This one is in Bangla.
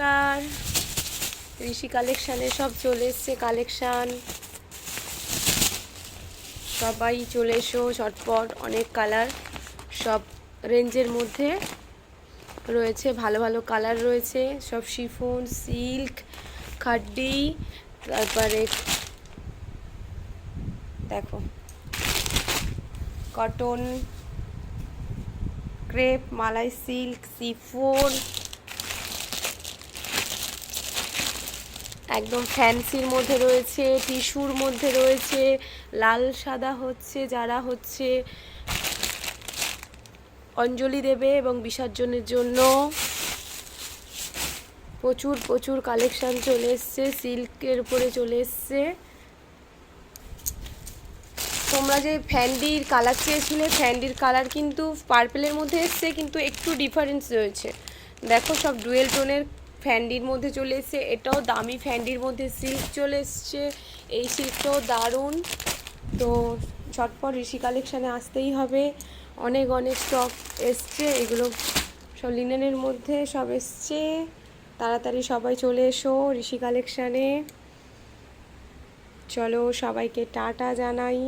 নমস্কার, ঋষি কালেকশানে সব চলে এসছে কালেকশান। সবাই চলে এসো ঝটপট। অনেক কালার, সব রেঞ্জের মধ্যে রয়েছে, ভালো ভালো কালার রয়েছে। সব শিফন, সিল্ক, খাড্ডি, তারপরে দেখো কটন, ক্রেপ, মালাই সিল্ক, শিফন, একদম ফ্যান্সির মধ্যে রয়েছে, টিস্যুর মধ্যে রয়েছে, লাল সাদা হচ্ছে যারা হচ্ছে অঞ্জলি দেবে এবং বিসর্জনের জন্য প্রচুর প্রচুর কালেকশান চলে এসছে। সিল্কের উপরে চলে এসছে। তোমরা যে ফ্যান্ডির কালার চেয়েছিলে, ফ্যান্ডির কালার কিন্তু পার্পেলের মধ্যে এসছে, কিন্তু একটু ডিফারেন্স রয়েছে। দেখো সব ডুয়েল টোনের ফ্যান্ডির মধ্যে চলে এসছে। এটাও দামি ফ্যান্ডির মধ্যে সিল্ক চলে এসছে। এই সিল্কটাও দারুণ। তো ঝটপট ঋষি কালেকশানে আসতেই হবে। অনেক অনেক স্টক এসছে, এগুলো সব লিনেনের মধ্যে সব এসছে। তাড়াতাড়ি সবাই চলে এসো ঋষি কালেকশানে। চলো সবাইকে টাটা জানাই।